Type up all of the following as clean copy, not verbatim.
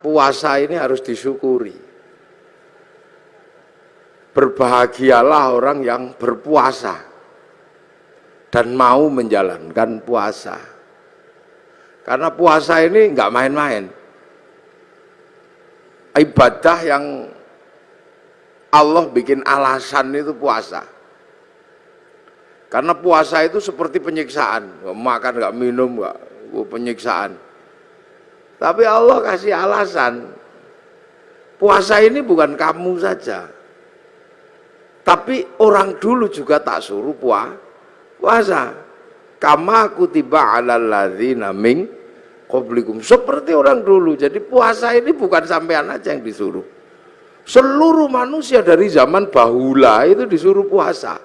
puasa ini harus disyukuri. Berbahagialah orang yang berpuasa dan mau menjalankan puasa. Karena puasa ini nggak main-main. Ibadah yang Allah bikin alasan itu puasa. Karena puasa itu seperti penyiksaan, nggak makan, nggak minum, nggak penyiksaan. Tapi Allah kasih alasan. Puasa ini bukan kamu saja, tapi orang dulu juga tak suruh puasa. Kama kutiba 'alal ladzina min qablikum, seperti orang dulu. Jadi puasa ini bukan sampean aja yang disuruh. Seluruh manusia dari zaman bahula itu disuruh puasa.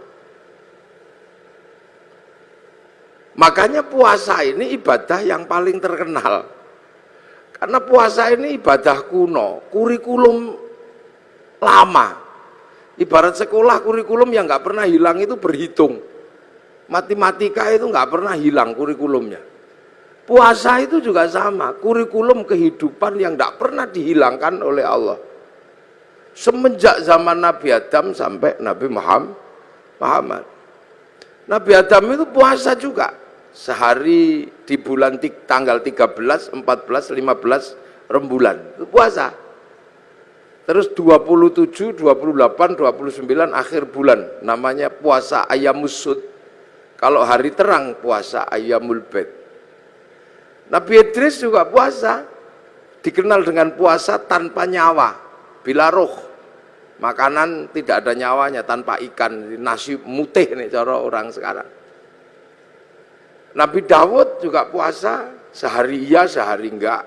Makanya puasa ini ibadah yang paling terkenal. Karena puasa ini ibadah kuno, kurikulum lama. Ibarat sekolah, kurikulum yang nggak pernah hilang itu berhitung. Matematika itu nggak pernah hilang kurikulumnya. Puasa itu juga sama, kurikulum kehidupan yang nggak pernah dihilangkan oleh Allah. Semenjak zaman Nabi Adam sampai Nabi Muhammad. Nabi Adam itu puasa juga. Sehari di bulan tanggal 13, 14, 15 rembulan itu puasa. Terus 27, 28, 29 akhir bulan namanya puasa Ayyamus Sud. Kalau hari terang puasa Ayyamul Bid. Nabi Idris juga puasa, dikenal dengan puasa tanpa nyawa, bila roh. Makanan tidak ada nyawanya, tanpa ikan, nasi mutih nih cara orang sekarang. Nabi Dawud juga puasa, sehari iya, sehari enggak.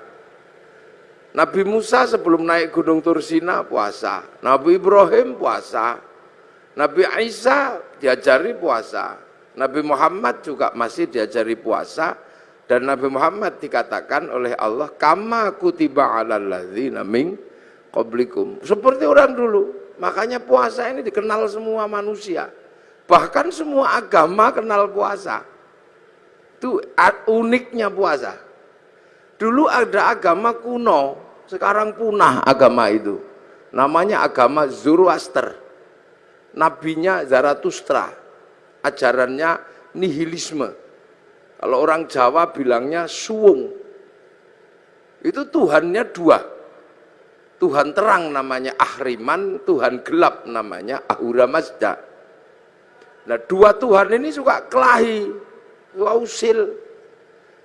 Nabi Musa sebelum naik Gunung Tursina puasa. Nabi Ibrahim puasa. Nabi Isa diajari puasa. Nabi Muhammad juga masih diajari puasa. Dan Nabi Muhammad dikatakan oleh Allah, kama kutiba 'alal ladzina min qablikum. Seperti orang dulu. Makanya puasa ini dikenal semua manusia. Bahkan semua agama kenal puasa. Itu uniknya puasa. Dulu ada agama kuno, sekarang punah agama itu. Namanya agama Zoroaster. Nabinya Zarathustra. Ajarannya nihilisme. Kalau orang Jawa bilangnya suwung. Itu Tuhannya dua. Tuhan terang namanya Ahriman, Tuhan gelap namanya Ahura Mazda. Nah, dua Tuhan ini suka kelahi. Usil.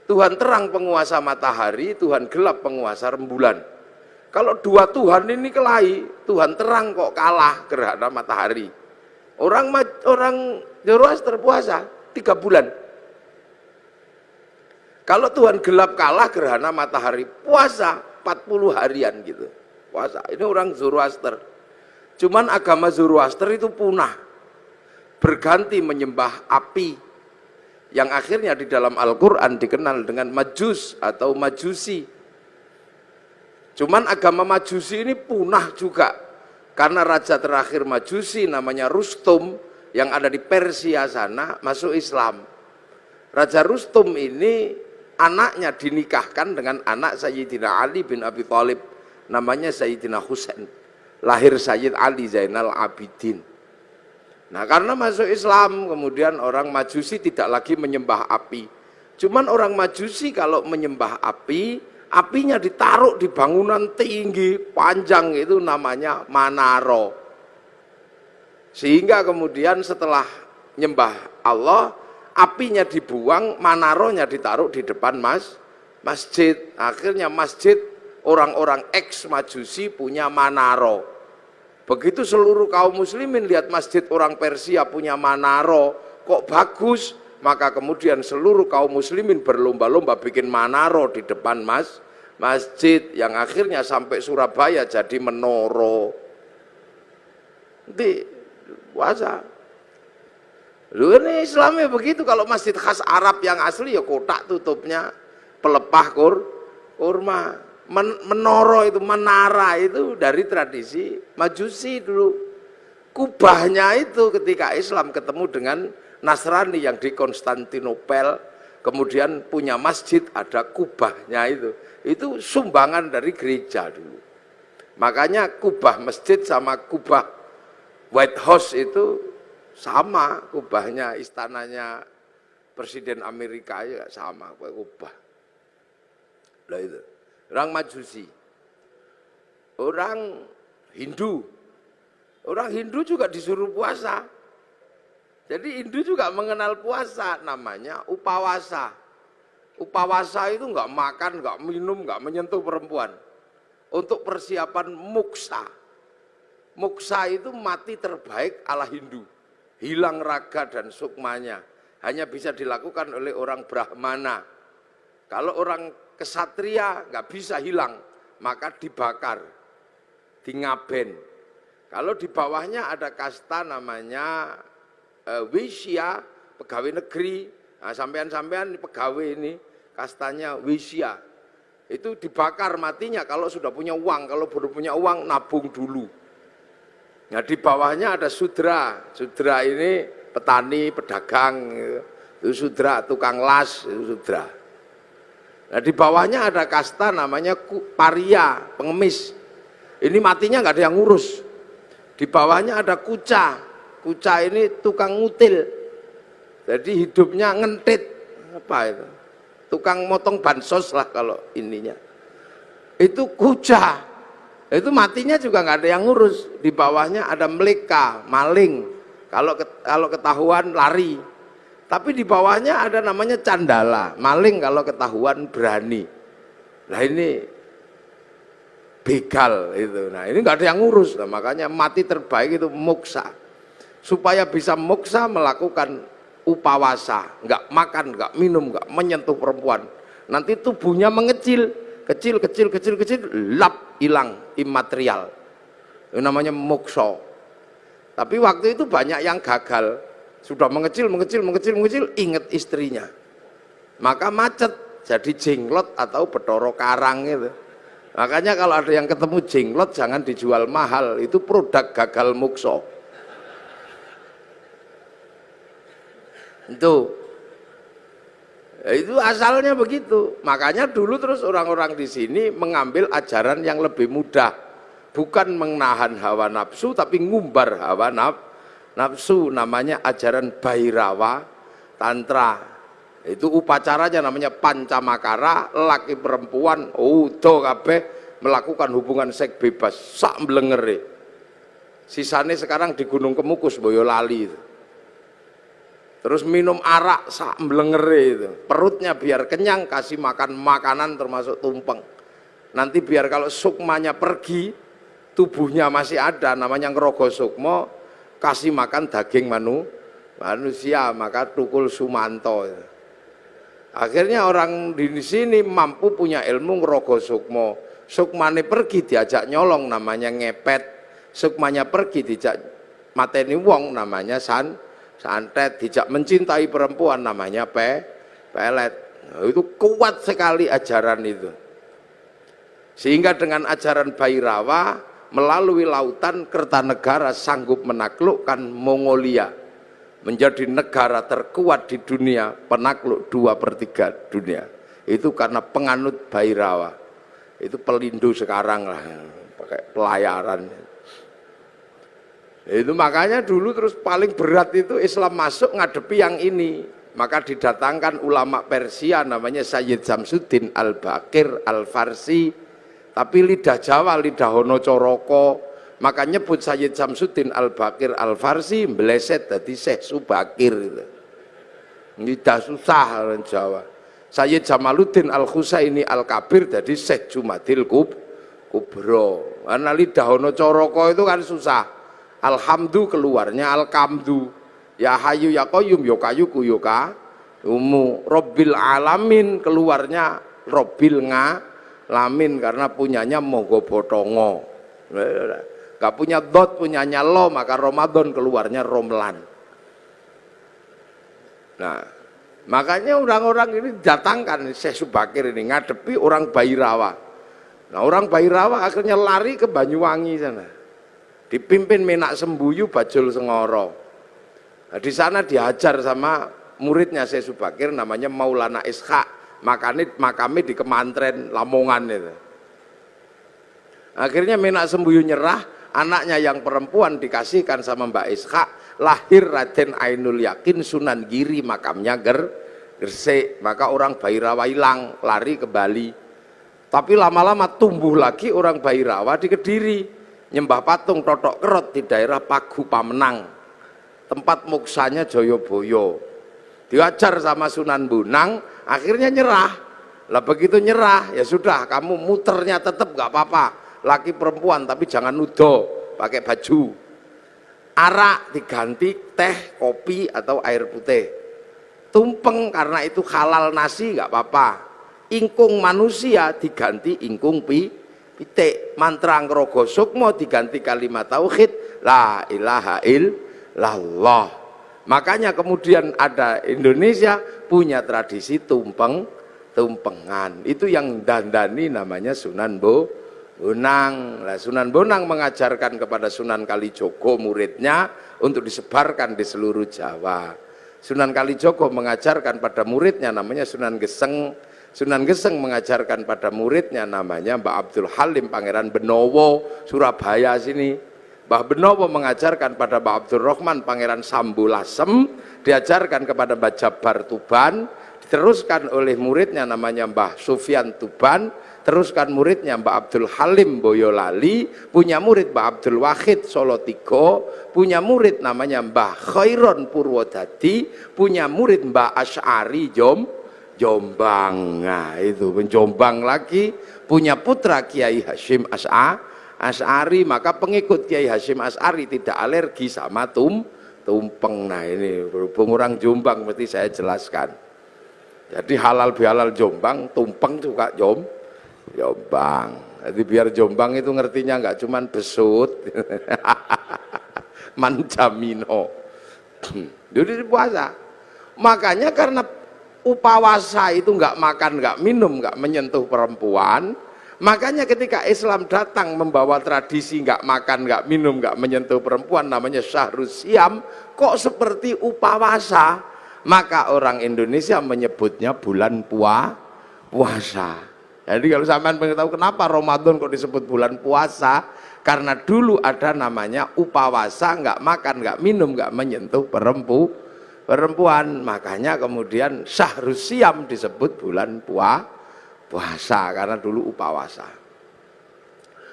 Tuhan terang penguasa matahari, Tuhan gelap penguasa rembulan. Kalau dua Tuhan ini kelahi, Tuhan terang kok kalah gerhana matahari. Orang Zoroaster puasa 3 bulan. Kalau Tuhan gelap kalah gerhana matahari, puasa 40 harian gitu. Puasa. Ini orang Zoroaster. Cuman agama Zoroaster itu punah. Berganti menyembah api. Yang akhirnya di dalam Al-Quran dikenal dengan Majus atau Majusi. Cuman agama Majusi ini punah juga. Karena raja terakhir Majusi namanya Rustum yang ada di Persia sana masuk Islam. Raja Rustum ini anaknya dinikahkan dengan anak Sayyidina Ali bin Abi Thalib. Namanya Sayyidina Husain. Lahir Sayyid Ali Zainal Abidin. Nah, karena masuk Islam, kemudian orang Majusi tidak lagi menyembah api. Cuman orang Majusi kalau menyembah api, apinya ditaruh di bangunan tinggi, panjang, itu namanya Manaro. Sehingga kemudian setelah nyembah Allah, apinya dibuang, Manaronya ditaruh di depan masjid. Akhirnya masjid orang-orang ex-Majusi punya Manaro. Begitu seluruh kaum muslimin lihat masjid orang Persia punya Manaro, kok bagus, maka kemudian seluruh kaum muslimin berlomba-lomba bikin Manaro di depan masjid, yang akhirnya sampai Surabaya jadi Menoro. Nanti puasa. Lu ini Islamnya begitu. Kalau masjid khas Arab yang asli ya kotak tutupnya pelepah kurma. Menoro itu, menara itu dari tradisi Majusi dulu. Kubahnya itu ketika Islam ketemu dengan Nasrani yang di Konstantinopel, kemudian punya masjid, ada kubahnya itu sumbangan dari gereja dulu. Makanya kubah masjid sama kubah White House itu sama, kubahnya istananya Presiden Amerika ya sama kubah. Lah itu. Orang Majusi, orang Hindu juga disuruh puasa. Jadi Hindu juga mengenal puasa, namanya upawasa. Upawasa itu nggak makan, nggak minum, nggak menyentuh perempuan. Untuk persiapan muksa. Muksa itu mati terbaik ala Hindu. Hilang raga dan sukmanya. Hanya bisa dilakukan oleh orang Brahmana. Kalau orang kesatria nggak bisa hilang, maka dibakar, dingaben. Kalau di bawahnya ada kasta namanya Wisya, pegawai negeri. Nah, sampean-sampean pegawai ini kastanya Wisya. Itu dibakar matinya kalau sudah punya uang, kalau belum punya uang nabung dulu. Nah, di bawahnya ada Sudra. Sudra ini petani, pedagang, itu Sudra, tukang las, itu Sudra. Nah, di bawahnya ada kasta namanya Paria, pengemis. Ini matinya nggak ada yang ngurus. Di bawahnya ada Kuca. Kuca ini tukang ngutil, jadi hidupnya ngentit, apa itu? Tukang motong bansos lah kalau ininya. Itu Kuca, itu matinya juga nggak ada yang ngurus. Di bawahnya ada Meleka, maling, kalau ketahuan lari. Tapi di bawahnya ada namanya Candala, maling kalau ketahuan berani. Nah ini begal itu. Nah ini nggak ada yang ngurus, nah, makanya mati terbaik itu muksa. Supaya bisa moksa melakukan upawasa, nggak makan, nggak minum, nggak menyentuh perempuan. Nanti tubuhnya mengecil, kecil, lap, hilang, imaterial. Itu namanya moksa. Tapi waktu itu banyak yang gagal, sudah mengecil, ingat istrinya. Maka macet, jadi jenglot atau Bathara Karang itu. Makanya kalau ada yang ketemu jenglot jangan dijual mahal, itu produk gagal moksa. Itu asalnya begitu. Makanya dulu terus orang-orang di sini mengambil ajaran yang lebih mudah, bukan menahan hawa nafsu tapi ngumbar hawa nafsu. Namanya ajaran Bhairawa Tantra. Itu upacaranya namanya pancamakara, laki perempuan utuh kabeh melakukan hubungan seks bebas sak mblengere. Sisane sekarang di Gunung Kemukus Boyolali itu. Terus minum arak sak mblengere itu. Perutnya biar kenyang, kasih makan makanan termasuk tumpeng. Nanti biar kalau sukmanya pergi, tubuhnya masih ada, namanya ngerogo sukmo, kasih makan daging manusia, maka tukul sumanto. Akhirnya orang di sini mampu punya ilmu ngerogo sukmo. Sukmane pergi diajak nyolong, namanya ngepet. Sukmanya pergi diajak mateni wong, namanya santet. Dijak mencintai perempuan, namanya pelet. Itu kuat sekali ajaran itu. Sehingga dengan ajaran Bhairawa melalui lautan Kertanegara sanggup menaklukkan Mongolia, menjadi negara terkuat di dunia, penakluk 2/3 dunia. Itu karena penganut Bhairawa. Itu Pelindo sekarang lah, pakai pelayaran. Itu makanya dulu terus paling berat itu Islam masuk ngadepi yang ini. Maka didatangkan ulama Persia namanya Sayyid Samsuddin Al-Baqir Al-Farsi. Tapi lidah Jawa, lidah Hono Coroko. Maka nyebut Sayyid Samsuddin Al-Baqir Al-Farsi meleset jadi Syekh Subakir. Lidah susah orang Jawa. Sayyid Jamaluddin Al-Husaini Al-Kabir jadi Syekh Jumadil Kubro. Karena lidah Hono Coroko itu kan susah. Alhamdu keluarnya Alkamdu, ya hayu ya qayyum ya kayuku ya umu, Robbil alamin keluarnya Robbil ngalamin karena punyanya Mogo Botongo. Gak punya dot, punyanya lo, maka Ramadan keluarnya Romlan. Nah, makanya orang-orang ini datangkan Syekh Subakir ini ngadepi orang Bhairawa. Nah, orang Bhairawa akhirnya lari ke Banyuwangi sana. Dipimpin Menak Sembuyu Bajul Sengoro. Nah, di sana diajar sama muridnya Syekh Subakir namanya Maulana Ishaq, makamnya di Kemantren Lamongan itu. Akhirnya Menak Sembuyu nyerah, anaknya yang perempuan dikasihkan sama Mbak Ishaq, lahir Raden Ainul Yakin Sunan Giri, makamnya Gresik. Maka orang Bhairawa hilang, lari ke Bali. Tapi lama-lama tumbuh lagi orang Bhairawa di Kediri, nyembah patung Totok Kerot di daerah Pagu Pamenang, tempat moksanya Joyoboyo. Diajar sama Sunan Bonang, akhirnya nyerah. Lah begitu nyerah, ya sudah, kamu muternya tetap gak apa-apa, laki perempuan, tapi jangan nudo, pakai baju. Arak diganti teh, kopi, atau air putih. Tumpeng karena itu halal nasi gak apa-apa. Ingkung manusia diganti ingkung pitik. Mantra Ngrogo Sukmo diganti kalimat tauhid la ilaha illallah. Makanya kemudian ada Indonesia punya tradisi tumpengan. Itu yang dandani namanya Sunan Bonang. Nah, Sunan Bonang mengajarkan kepada Sunan Kalijogo muridnya untuk disebarkan di seluruh Jawa. Sunan Kalijogo mengajarkan pada muridnya namanya Sunan Geseng. Sunan Geseng mengajarkan pada muridnya namanya Mbah Abdul Halim Pangeran Benowo, Surabaya sini. Mbah Benowo mengajarkan pada Mbah Abdul Rahman Pangeran Sambulasem, diajarkan kepada Mbah Jabar Tuban, diteruskan oleh muridnya namanya Mbah Sufyan Tuban, teruskan muridnya Mbah Abdul Halim Boyolali, punya murid Mbah Abdul Wahid Solo Tigo, punya murid namanya Mbah Khairon Purwodadi, punya murid Mbah Asy'ari Jombang. Nah itu Jombang lagi, punya putra Kiai Hashim Asy'ari, maka pengikut Kiai Hashim Asy'ari tidak alergi sama tumpeng. Nah ini berhubung orang Jombang mesti saya jelaskan. Jadi halal bihalal Jombang, tumpeng juga Jombang. Jadi biar Jombang itu ngertinya nggak cuman besut, manjamino. Jadi puasa. Makanya karena upawasa itu nggak makan, nggak minum, nggak menyentuh perempuan. Makanya ketika Islam datang membawa tradisi nggak makan, nggak minum, nggak menyentuh perempuan, namanya Syahrus Siam, kok seperti upawasa. Maka orang Indonesia menyebutnya bulan puasa. Jadi kalau sampean pengen tahu kenapa Ramadan kok disebut bulan puasa, karena dulu ada namanya upawasa, nggak makan, nggak minum, nggak menyentuh perempuan. Makanya kemudian Syahrus Siam disebut bulan puasa karena dulu upawasa.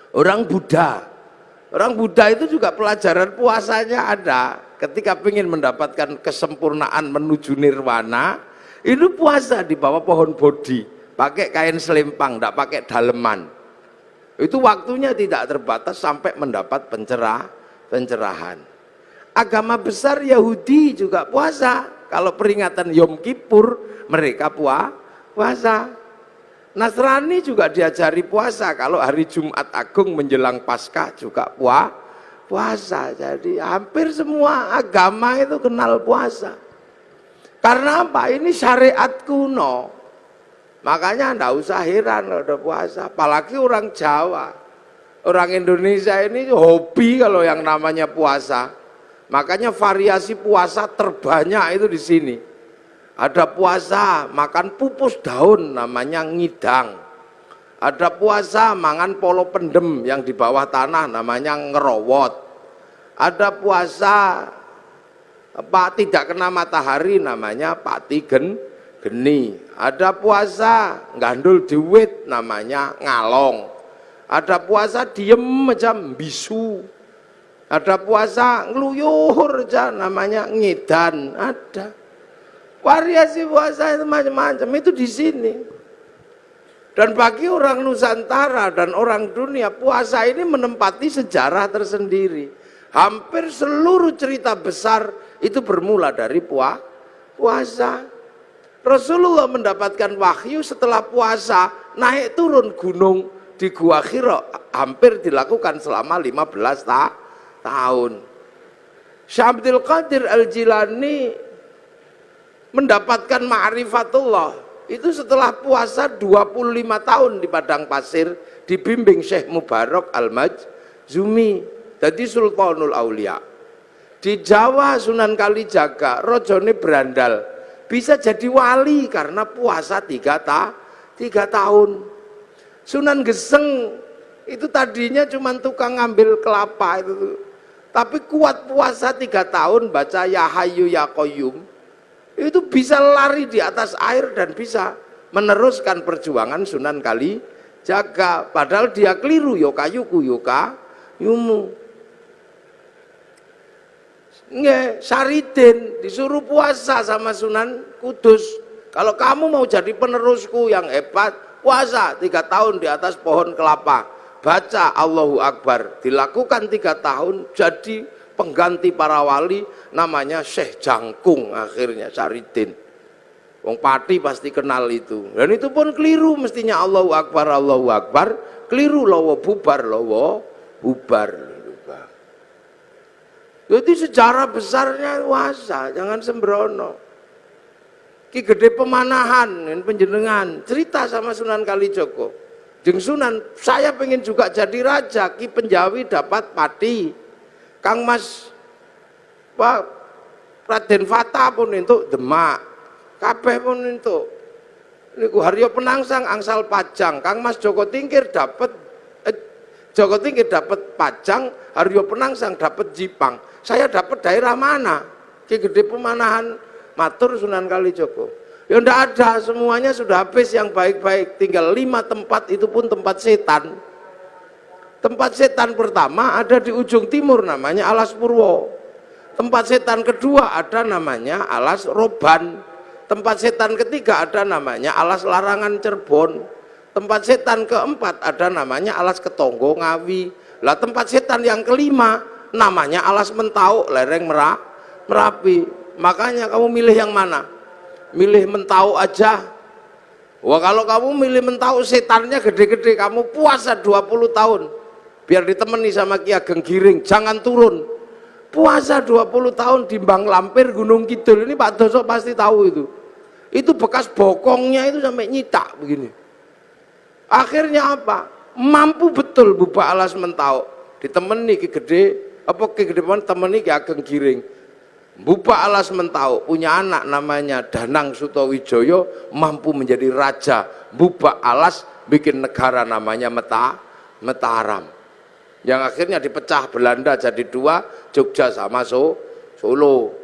Orang Buddha itu juga pelajaran puasanya ada. Ketika ingin mendapatkan kesempurnaan menuju nirwana, itu puasa di bawah pohon bodhi, pakai kain selempang, tidak pakai daleman. Itu waktunya tidak terbatas sampai mendapat pencerahan. Agama besar Yahudi juga puasa. Kalau peringatan Yom Kippur mereka puasa. Nasrani juga diajari puasa. Kalau hari Jumat Agung menjelang Paskah juga puasa. Jadi hampir semua agama itu kenal puasa. Karena apa? Ini syariat kuno. Makanya enggak usah heran kalau ada puasa. Apalagi orang Jawa. Orang Indonesia ini hobi kalau yang namanya puasa. Makanya variasi puasa terbanyak itu di sini. Ada puasa makan pupus daun namanya ngidang. Ada puasa mangan polo pendem yang di bawah tanah namanya ngerowot. Ada puasa tidak kena matahari namanya pati geni. Ada puasa gandul duit namanya ngalong. Ada puasa diem macam bisu. Ada puasa ngeluyur aja namanya ngidan. Ada variasi puasa itu macam-macam, itu di sini. Dan bagi orang Nusantara dan orang dunia, puasa ini menempati sejarah tersendiri. Hampir seluruh cerita besar itu bermula dari puasa. Rasulullah mendapatkan wahyu setelah puasa, naik turun gunung di Gua Hira, hampir dilakukan selama 15 tahun. Syekh Abdul Qadir Al-Jilani mendapatkan ma'rifatullah itu setelah puasa 25 tahun di padang pasir, dibimbing Syekh Mubarak Al-Majzumi, jadi Sultanul Aulia. Di Jawa Sunan Kalijaga rojone berandal, bisa jadi wali karena puasa 3 tahun. Sunan Geseng itu tadinya cuma tukang ngambil kelapa itu, tapi kuat puasa 3 tahun, baca ya Hayyu ya Qayyum, itu bisa lari di atas air dan bisa meneruskan perjuangan Sunan Kalijaga. Padahal dia keliru, yo kayuku yo kayumu. Nggih, Saridin disuruh puasa sama Sunan Kudus. Kalau kamu mau jadi penerusku yang hebat, puasa 3 tahun di atas pohon kelapa, baca Allahu Akbar, dilakukan 3 tahun, jadi pengganti para wali, namanya Syekh Jangkung akhirnya Saridin. Wong Pati pasti kenal itu, dan itu pun keliru mestinya Allahu Akbar, keliru, lowo bubar. Jadi sejarah besarnya puasa, jangan sembrono. Ki Gede Pemanahan, penjenengan cerita sama Sunan Kalijogo, Jeng Sunan, saya pengen juga jadi raja. Ki Penjawi dapat pati, Kang Mas Pak Raden Fata pun untuk Demak, kabeh pun untuk niku Haryo Penangsang angsal Pajang, Kang Mas Joko Tingkir dapat Pajang, Haryo Penangsang dapat Jipang. Saya dapat daerah mana? Ki Gede Pemanahan matur Sunan Kalijogo, ya ndak ada, semuanya sudah habis yang baik-baik, tinggal 5 tempat, itu pun tempat setan. Tempat setan pertama ada di ujung timur namanya Alas Purwo. Tempat setan kedua ada namanya Alas Roban. Tempat setan ketiga ada namanya Alas Larangan Cirebon. Tempat setan keempat ada namanya Alas Ketonggo Ngawi. Lah tempat setan yang kelima namanya Alas Mentau lereng Merapi. Makanya kamu milih yang mana? Milih Mentau aja. Wah, kalau kamu milih Mentau, setannya gede-gede, kamu puasa 20 tahun biar ditemani sama Ki Ageng Giring, jangan turun. Puasa 20 tahun di Bang Lampir Gunung Kidul, ini Pak Doso pasti tahu itu. Itu bekas bokongnya itu sampai nyitak begini. Akhirnya apa? Mampu betul buka Alas Mentau, ditemani Ki Gede, Ki Gede temani Ki Ageng Giring. Bupa Alas Mentau punya anak namanya Danang Sutawijoyo, mampu menjadi raja. Bupa Alas bikin negara namanya Mataram, yang akhirnya dipecah Belanda jadi 2, Jogja sama Solo,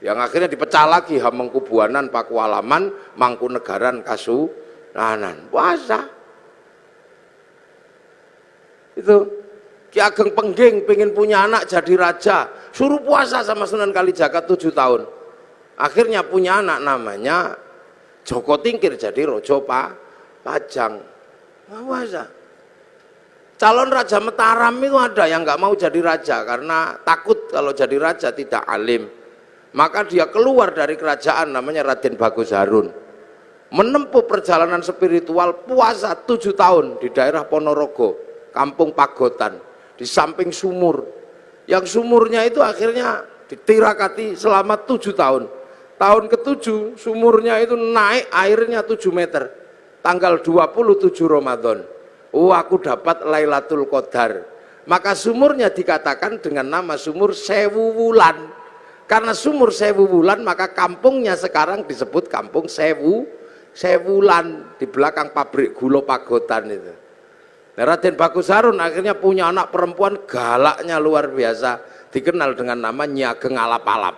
yang akhirnya dipecah lagi Hamengkubuanan, Pakualaman, Mangkunegaran, Kasunanan. Puasa itu. Ki Ageng Pengging pengen punya anak jadi raja, suruh puasa sama Sunan Kalijaga 7 tahun. Akhirnya punya anak namanya Joko Tingkir jadi Rojo Pajang. Puasa. Calon Raja Mataram itu ada yang nggak mau jadi raja karena takut kalau jadi raja tidak alim. Maka dia keluar dari kerajaan, namanya Raden Bagus Harun. Menempuh perjalanan spiritual, puasa 7 tahun di daerah Ponorogo, Kampung Pagotan, di samping sumur, yang sumurnya itu akhirnya ditirakati selama 7 tahun. Tahun ke-7 sumurnya itu naik airnya 7 meter, tanggal 27 Ramadan. Oh, aku dapat Lailatul Qadar. Maka sumurnya dikatakan dengan nama sumur Sewu Wulan. Karena sumur Sewu Wulan, maka kampungnya sekarang disebut Kampung Sewulan, di belakang pabrik gula Pagotan itu. Raden Bagus Harun akhirnya punya anak perempuan galaknya luar biasa, dikenal dengan nama Nyi Ageng Alap-alap.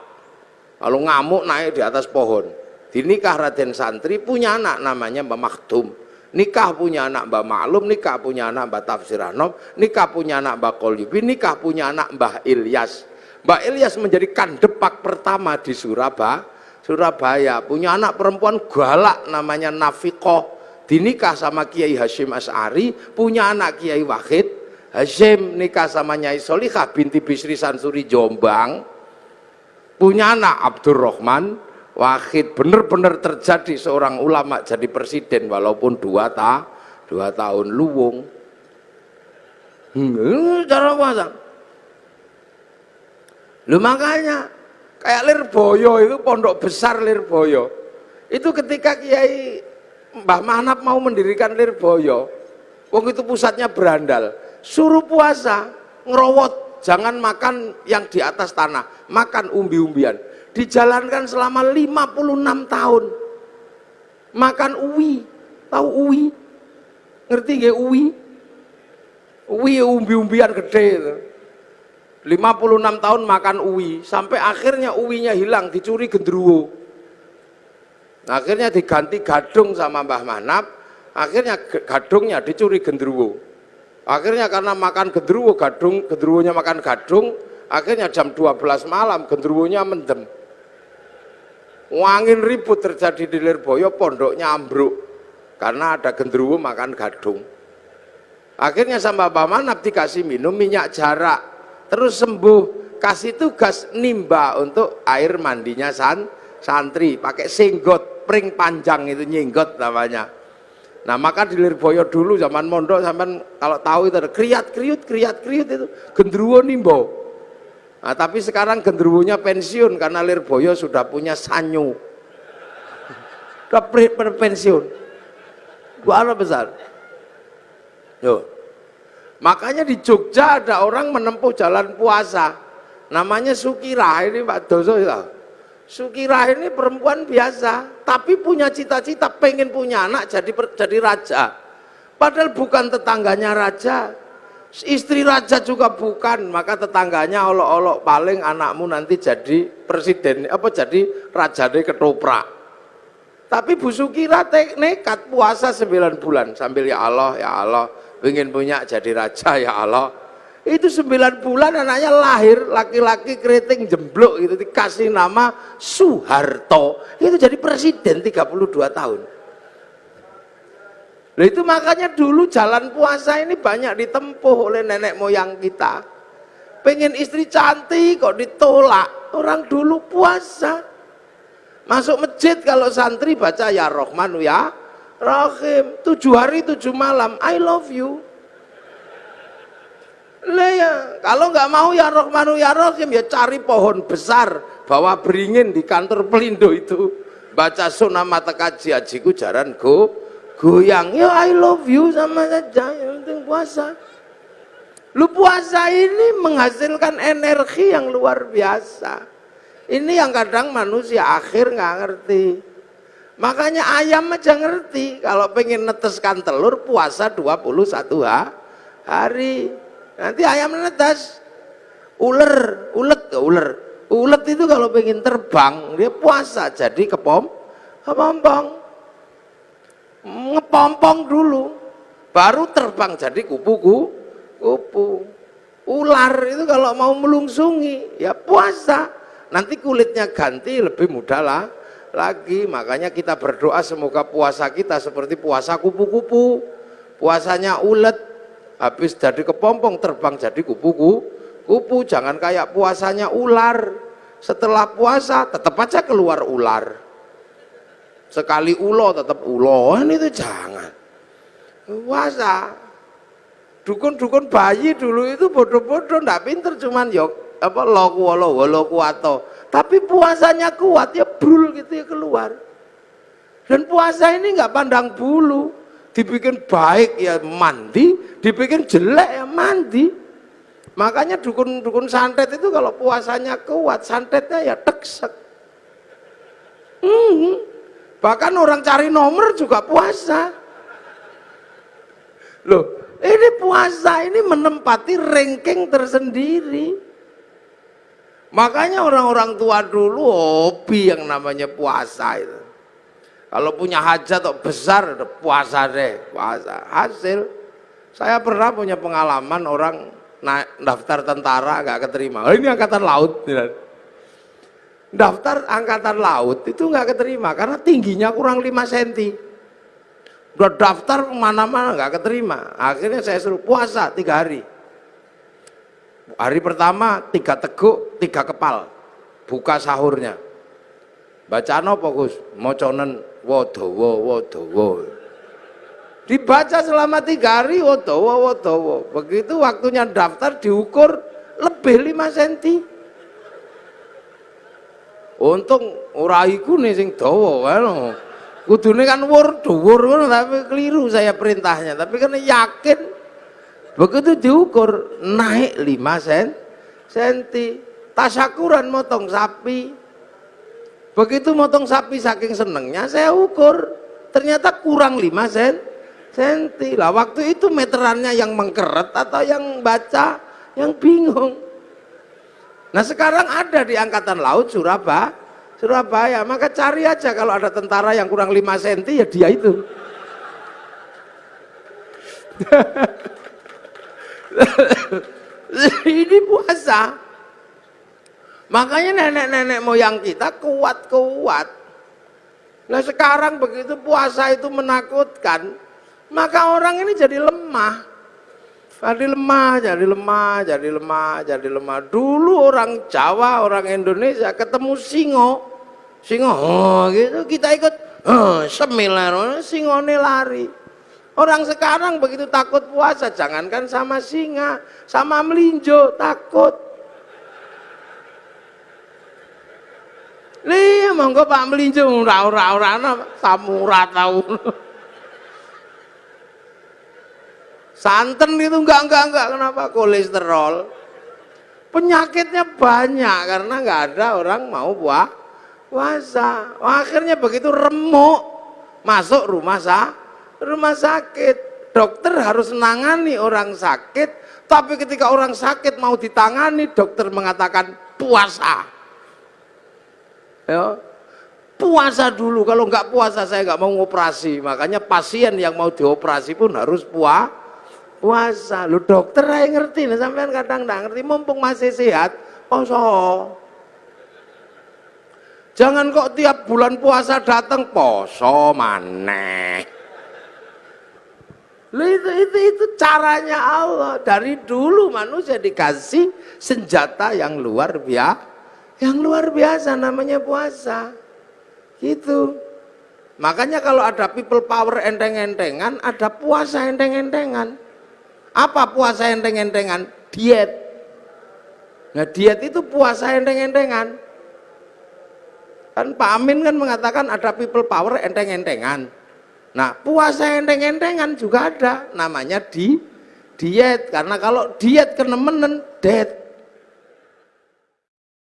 Kalau ngamuk naik di atas pohon. Dinikah Raden Santri, punya anak namanya Mbah Maktum. Nikah punya anak Mbah Maklum, nikah punya anak Mbah Tafsir Anom, nikah punya anak Mbah Qolyubi, nikah punya anak Mbah Ilyas. Mbah Ilyas menjadi kandepak pertama di Surabaya. Punya anak perempuan galak namanya Nafikoh. Dinikah sama Kiai Hasyim Asy'ari, punya anak Kiai Wahid Hasyim, nikah sama Nyai Solikah binti Bisri Sansuri Jombang, punya anak Abdurrahman Wahid. Bener-bener terjadi seorang ulama jadi presiden walaupun 2 tahun luwung. Cara puasa. Lu makanya kayak Lirboyo itu, pondok besar Lirboyo itu, ketika Kiai Mbah Manap mau mendirikan Lirboyo, wong itu pusatnya berandal, suruh puasa, ngerowot, jangan makan yang di atas tanah, makan umbi-umbian. dijalankan selama 56 tahun. Makan uwi, tahu uwi? Ngerti nggih uwi? Uwi umbi-umbian gede itu. 56 tahun makan uwi, sampai akhirnya uwinya hilang, dicuri genderuwo. Akhirnya diganti gadung sama Mbah Manap, akhirnya gadungnya dicuri genderuwo. Akhirnya karena makan genderuwo, genderuwonya makan gadung, akhirnya jam 12 malam genderuwonya mendem. Wangin ribut terjadi di Lirboyo, pondoknya ambruk karena ada genderuwo makan gadung. Akhirnya sama Mbah Manap dikasih minum minyak jarak, terus sembuh. Kasih tugas nimba untuk air mandinya santri, pakai singgot, pring panjang itu nyinggot namanya. Nah maka di Lirboyo dulu zaman mondok, sampean kalau tahu itu ada kriat kriut itu genderuwo nimbo. Nah, tapi sekarang genderuwonya pensiun karena Lirboyo sudah punya sanyu, udah pensiun, buana besar. Yo. Makanya di Jogja ada orang menempuh jalan puasa, namanya Sukirah. Ini Pak Doso ya. Sukirah ini perempuan biasa, tapi punya cita-cita pengen punya anak jadi raja. Padahal bukan tetangganya raja, istri raja juga bukan. Maka tetangganya olok-olok, paling anakmu nanti jadi presiden, apa jadi raja deh ketoprak. Tapi Bu Sukirah nekat puasa 9 bulan sambil ya Allah, ingin punya jadi raja ya Allah. Itu 9 bulan anaknya lahir, laki-laki keriting jemblok itu, dikasih nama Soeharto. Itu jadi presiden 32 tahun. Nah itu makanya dulu jalan puasa ini banyak ditempuh oleh nenek moyang kita. Pengen istri cantik kok ditolak. Orang dulu puasa. Masuk masjid kalau santri baca ya Rahmanu ya Rahim, 7 hari 7 malam, I love you. Lah ya, kalau nggak mau ya Rahmanu ya Rahim, ya cari pohon besar, bawa beringin di kantor Pelindo itu, baca sunah mata kaji ajiku jaran goyang, ya I love you sama saja, yang penting puasa. Lu puasa ini menghasilkan energi yang luar biasa. Ini yang kadang manusia akhir nggak ngerti. Makanya ayam aja ngerti, kalau pengen neteskan telur puasa 21 hari. Nanti ayam netes. Ulet itu kalau pengen terbang dia puasa, jadi kepompong. Ngepompong dulu, baru terbang jadi kupu. Ular itu kalau mau melungsungi ya puasa, nanti kulitnya ganti lebih mudah lah lagi. Makanya kita berdoa semoga puasa kita seperti puasa kupu-kupu, puasanya ulet, habis jadi kepompong terbang jadi kupu. Jangan kayak puasanya ular, setelah puasa tetap aja keluar ular, sekali ulo tetap ulo. Ini tuh jangan puasa. Dukun-dukun bayi dulu itu bodoh-bodoh, ndak pinter, cuman yok apa lokuato. Tapi puasanya kuat ya brul gitu ya keluar. Dan puasa ini nggak pandang bulu, dibikin baik ya mandi, dibikin jelek ya mandi. Makanya dukun-dukun santet itu kalau puasanya kuat, santetnya ya teksek. Bahkan orang cari nomor juga puasa. Loh, ini puasa ini menempati ranking tersendiri. Makanya orang-orang tua dulu hobi yang namanya puasa itu. Kalau punya hajat atau besar, puasa deh, puasa. Hasil, saya pernah punya pengalaman orang naik daftar tentara nggak keterima. Oh, ini angkatan laut. Daftar angkatan laut itu nggak keterima karena tingginya kurang 5 cm. Udah daftar kemana-mana nggak keterima. Akhirnya saya suruh puasa 3 hari. Hari pertama 3 teguk 3 kepal, buka sahurnya. Bacaan apa Gus? Moconen wodowo. Dibaca selama 3 hari wodowo. Begitu waktunya daftar diukur lebih 5 cm. Untung ora iku nih sing dawa kan. Kudune kan dhuwur tapi keliru saya perintahnya. Tapi kan yakin. Begitu diukur naik 5 cm. Tasyakuran motong sapi Begitu motong sapi saking senengnya saya ukur, ternyata kurang 5 senti. Lah waktu itu meterannya yang mengkeret atau yang baca, yang bingung. Nah sekarang ada di Angkatan Laut Surabaya, maka cari aja kalau ada tentara yang kurang 5 senti ya dia itu. Ini puasa. Makanya nenek-nenek moyang kita kuat-kuat. Nah sekarang begitu puasa itu menakutkan, maka orang ini jadi lemah. Jadi lemah. Dulu orang Jawa, orang Indonesia ketemu singo, gitu kita ikut, semilar, singone lari. Orang sekarang begitu takut puasa, jangankan sama singa, sama melinjo takut. Nih, monggo Pak melinjo ora samura tahu. Santen itu enggak, kenapa? Kolesterol. Penyakitnya banyak karena enggak ada orang mau puasa. Akhirnya begitu remuk masuk rumah sakit. Dokter harus menangani orang sakit, tapi ketika orang sakit mau ditangani, dokter mengatakan puasa. Ya, puasa dulu, kalau nggak puasa saya nggak mau ngoperasi. Makanya pasien yang mau dioperasi pun harus puasa. Lu dokter aja ngerti, nah sampean kadang nggak ngerti, mumpung masih sehat, poso. Jangan kok tiap bulan puasa datang poso maneh. Itu caranya Allah. Dari dulu manusia dikasih senjata yang luar biasa, namanya puasa. Gitu. Makanya kalau ada people power enteng-entengan, ada puasa enteng-entengan. Apa puasa enteng-entengan? Diet. Nah diet itu puasa enteng-entengan. Kan Pak Amin kan mengatakan ada people power enteng-entengan. Nah puasa enteng-entengan juga ada, namanya diet. Karena kalau diet kenemenen, dead.